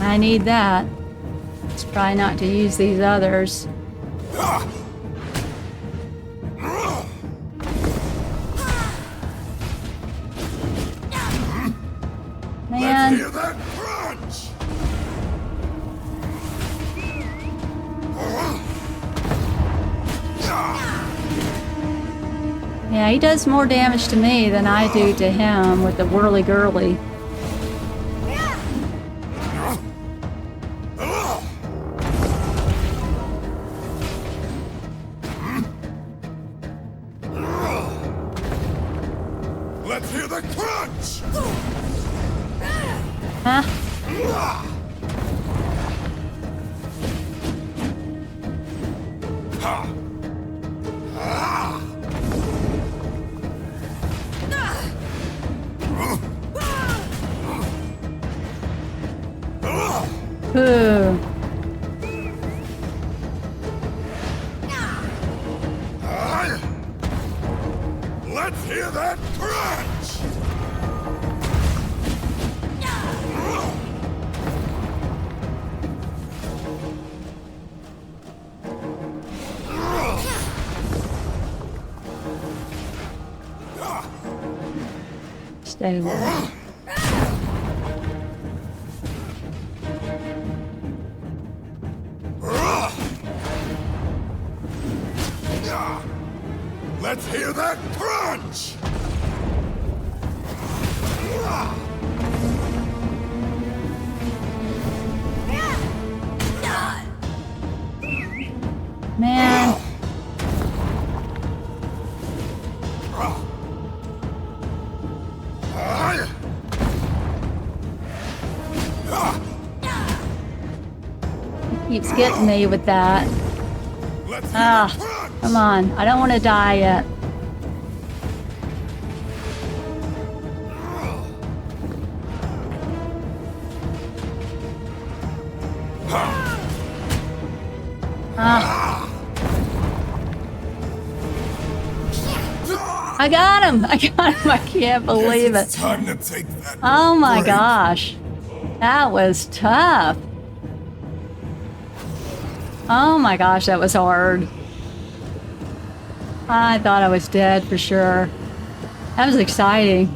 I need that. Let's try not to use these others. Man. Hear that crunch! Yeah, he does more damage to me than I do to him with the whirly-girly. Let's hear the crunch! Huh? Ooh. Let's hear that crunch! Stay away. Let's hear that crunch! Man. He keeps getting me with that. Ah, come on. I don't want to die yet. I got him! I got him! I can't believe it. It's time to take that. Oh my break. gosh. That was tough. Oh my gosh, that was hard. I thought I was dead for sure. That was exciting.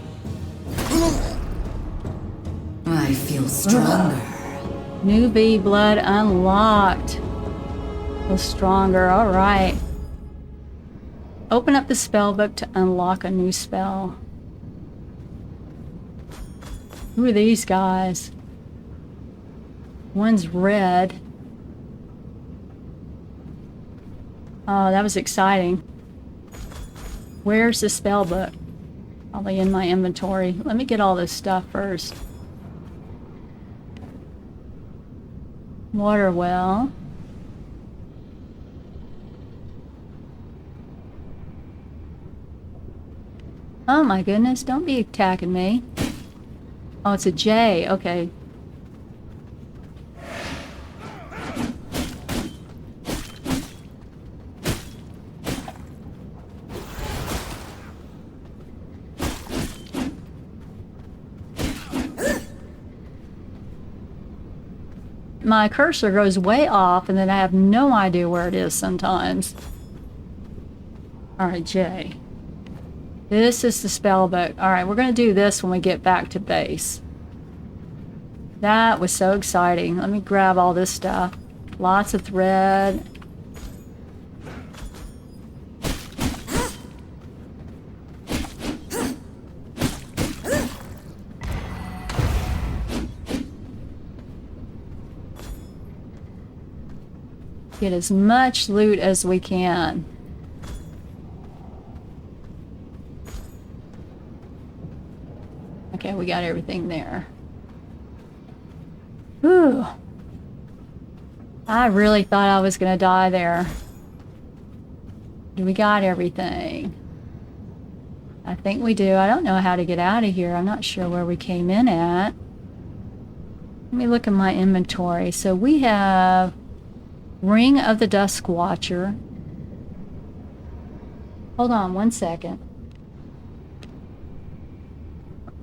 I feel stronger. New bee blood unlocked. Feel stronger, alright. Open up the spell book to unlock a new spell. Who are these guys? One's red. Oh, that was exciting. Where's the spell book? Probably in my inventory. Let me get all this stuff first. Water well. Oh my goodness, don't be attacking me. Oh, it's a J, okay. My cursor goes way off and then I have no idea where it is sometimes. Alright, J. This is the spell book. Alright, we're going to do this when we get back to base. That was so exciting. Let me grab all this stuff. Lots of thread. Get as much loot as we can. Okay, we got everything there. Whew. I really thought I was gonna die there. We got everything. I think we do. I don't know how to get out of here. I'm not sure where we came in at. Let me look at my inventory. So we have Ring of the Dusk Watcher. Hold on one second.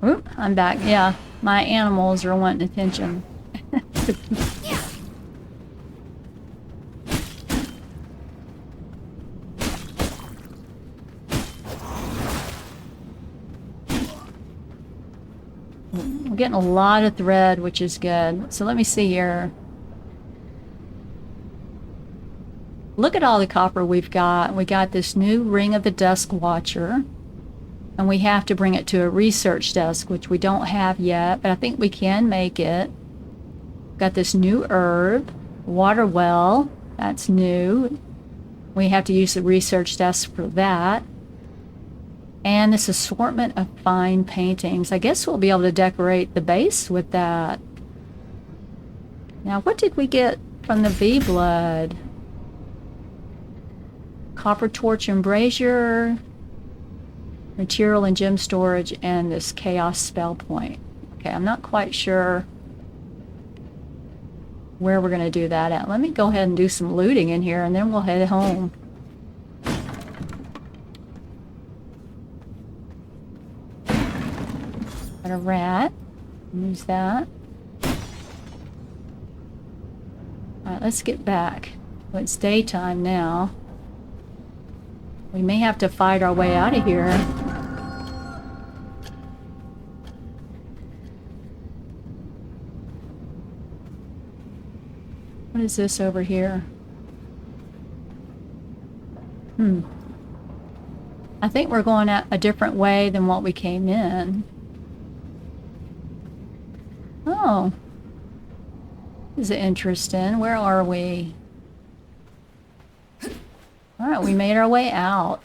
Oop, I'm back. Yeah, my animals are wanting attention. We're getting a lot of thread, which is good. So let me see here. Look at all the copper we've got. We got this new Ring of the Dusk Watcher. And we have to bring it to a research desk, which we don't have yet, but I think we can make it. Got this new herb, water well, that's new. We have to use the research desk for that. And this assortment of fine paintings. I guess we'll be able to decorate the base with that. Now, what did we get from the bee blood? Copper torch and brazier. Material and gem storage, and this chaos spell point. Okay, I'm not quite sure where we're going to do that at. Let me go ahead and do some looting in here, and then we'll head home. Got a rat. Use that. Alright, let's get back. Well, it's daytime now. We may have to fight our way out of here. What is this over here? I think we're going a different way than what we came in. Oh. This is interesting. Where are we? Alright, we made our way out.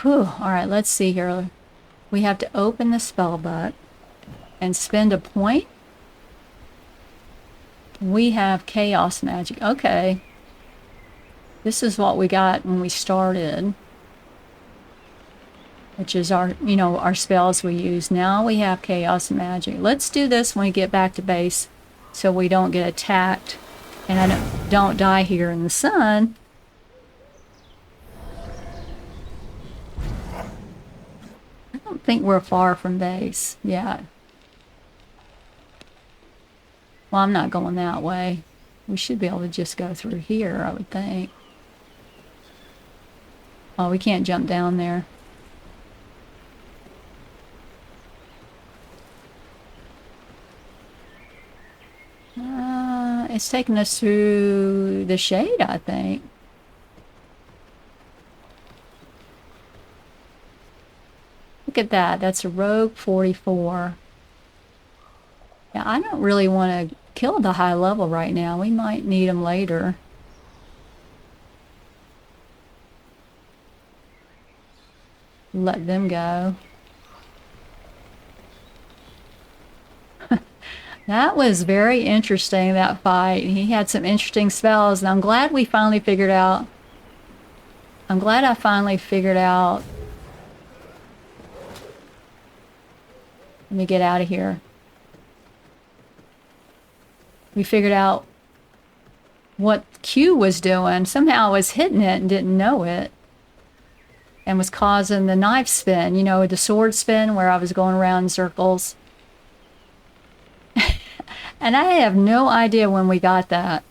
Whew. Alright, let's see here. We have to open the spell book and spend a point. We have chaos magic. Okay. This is what we got when we started. Which is our, you know, our spells we use. Now we have chaos magic. Let's do this when we get back to base so we don't get attacked and I don't die here in the sun. I don't think we're far from base. Yeah. Well, I'm not going that way. We should be able to just go through here, I would think. Oh, we can't jump down there. It's taking us through the shade, I think. Look at that. That's a Rogue 44. Yeah, I don't really want to kill the high level right now. We might need them later. Let them go. That was very interesting, that fight. He had some interesting spells, and I'm glad we finally figured out... I'm glad I finally figured out... Let me get out of here. We figured out what Q was doing. Somehow I was hitting it and didn't know it. And was causing the knife spin, you know, the sword spin where I was going around in circles. And I have no idea when we got that.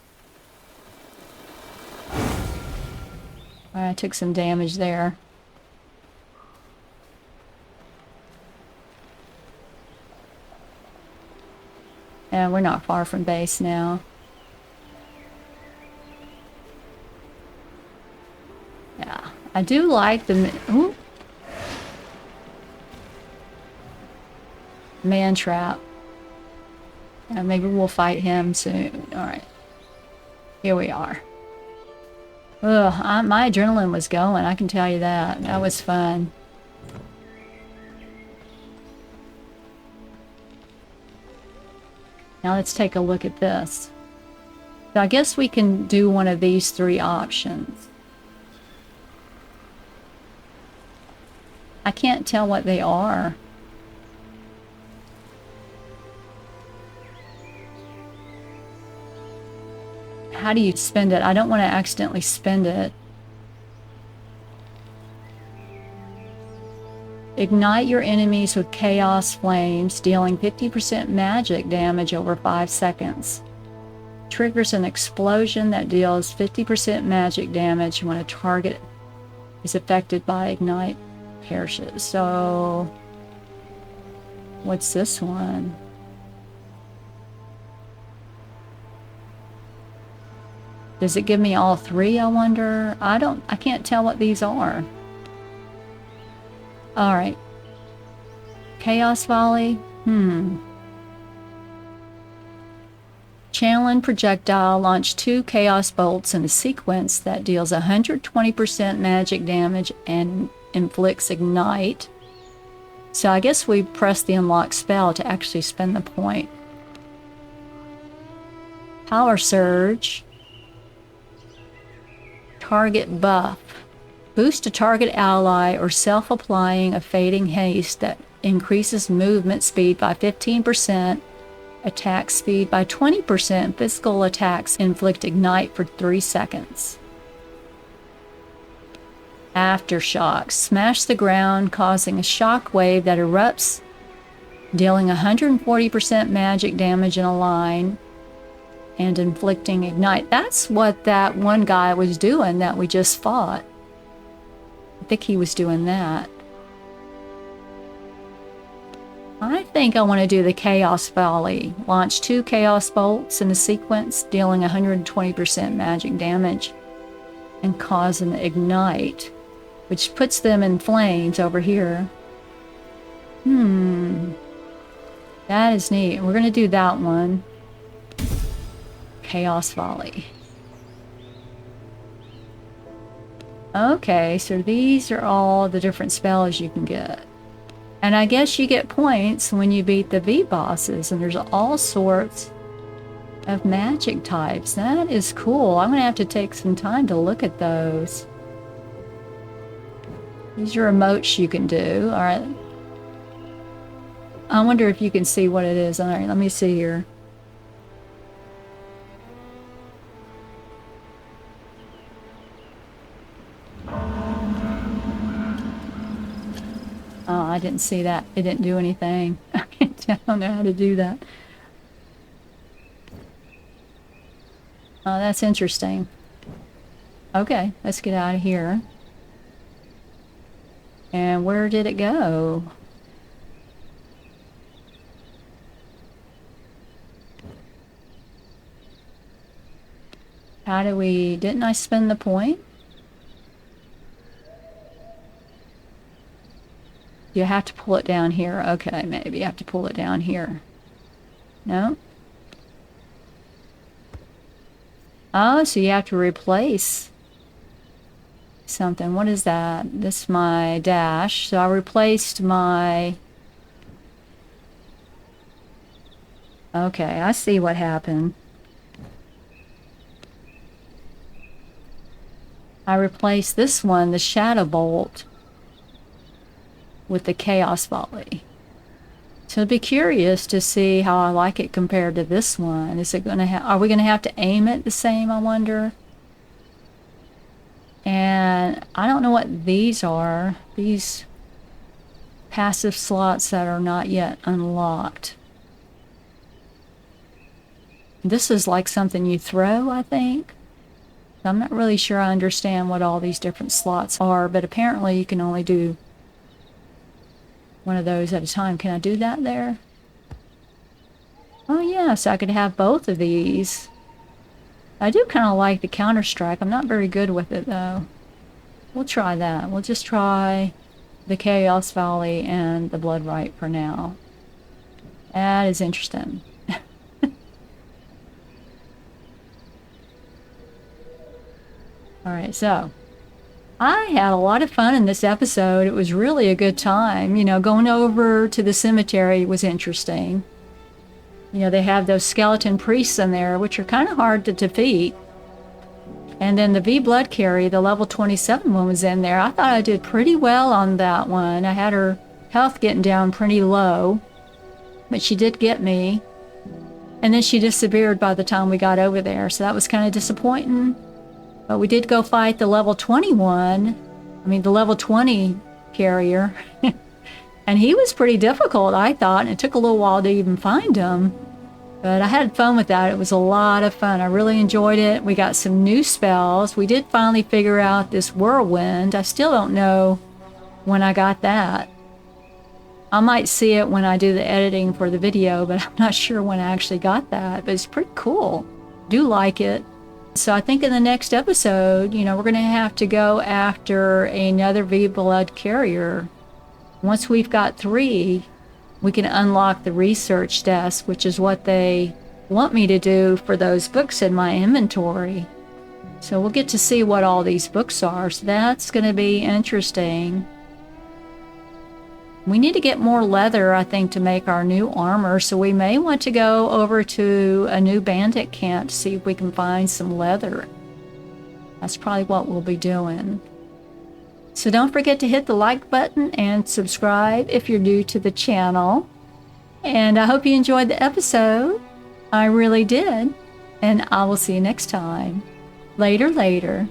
I took some damage there. And we're not far from base now. Yeah, I do like the... Ooh. Man trap. Maybe we'll fight him soon. Alright. Here we are. Ugh, my adrenaline was going, I can tell you that. That was fun. Now let's take a look at this. So I guess we can do one of these three options. I can't tell what they are. How do you spend it? I don't want to accidentally spend it. Ignite your enemies with chaos flames, dealing 50% magic damage over 5 seconds. Triggers an explosion that deals 50% magic damage when a target is affected by ignite perishes. So, what's this one? Does it give me all three, I wonder? I can't tell what these are. Alright. Chaos Volley? Channeling projectile, launch 2 chaos bolts in a sequence that deals 120% magic damage and inflicts ignite. So I guess we press the unlock spell to actually spend the point. Power Surge. Target buff. Boost a target ally or self-applying a fading haste that increases movement speed by 15%, attack speed by 20%, physical attacks inflict ignite for 3 seconds. Aftershock. Smash the ground, causing a shock wave that erupts, dealing 140% magic damage in a line, and inflicting ignite. That's what that one guy was doing that we just fought. I think he was doing that. I think I want to do the Chaos Volley. Launch 2 Chaos Bolts in a sequence, dealing 120% magic damage and cause an ignite, which puts them in flames over here. That is neat. We're going to do that one. Chaos Volley. Okay, so these are all the different spells you can get. And I guess you get points when you beat the V bosses, and there's all sorts of magic types. That is cool. I'm going to have to take some time to look at those. These are emotes you can do. All right. I wonder if you can see what it is. All right, let me see here. Oh, I didn't see that. It didn't do anything. I don't know how to do that. Oh, that's interesting. Okay, let's get out of here. And where did it go? How do we... Didn't I spend the point? You have to pull it down here. Okay, maybe you have to pull it down here. No? Oh, so you have to replace something. What is that? This is my dash. So I replaced my... Okay, I see what happened. I replaced this one, the Shadow Bolt, with the Chaos Volley. So I'd be curious to see how I like it compared to this one. Is it gonna are we gonna have to aim it the same, I wonder? And I don't know what these are. These passive slots that are not yet unlocked. This is like something you throw, I think. I'm not really sure I understand what all these different slots are, but apparently you can only do one of those at a time. Can I do that there? Oh yes, I could have both of these. I do kind of like the counter strike. I'm not very good with it though. We'll try that. We'll just try the Chaos Volley and the Blood Rite for now. That is interesting. Alright, so I had a lot of fun in this episode. It was really a good time. You know, going over to the cemetery was interesting. You know, they have those skeleton priests in there, which are kind of hard to defeat. And then the V Blood Carry, the level 27 one, was in there. I thought I did pretty well on that one. I had her health getting down pretty low, but she did get me. And then she disappeared by the time we got over there, so that was kind of disappointing. But we did go fight the level 21, the level 20 carrier. And he was pretty difficult, I thought, and it took a little while to even find him. But I had fun with that. It was a lot of fun. I really enjoyed it. We got some new spells. We did finally figure out this whirlwind. I still don't know when I got that. I might see it when I do the editing for the video, but I'm not sure when I actually got that. But it's pretty cool. Do like it. So I think in the next episode, you know, we're going to have to go after another V Blood Carrier. Once we've got 3, we can unlock the research desk, which is what they want me to do for those books in my inventory. So we'll get to see what all these books are. So that's going to be interesting. We need to get more leather, I think, to make our new armor. So we may want to go over to a new bandit camp to see if we can find some leather. That's probably what we'll be doing. So don't forget to hit the like button and subscribe if you're new to the channel. And I hope you enjoyed the episode. I really did. And I will see you next time. Later, later.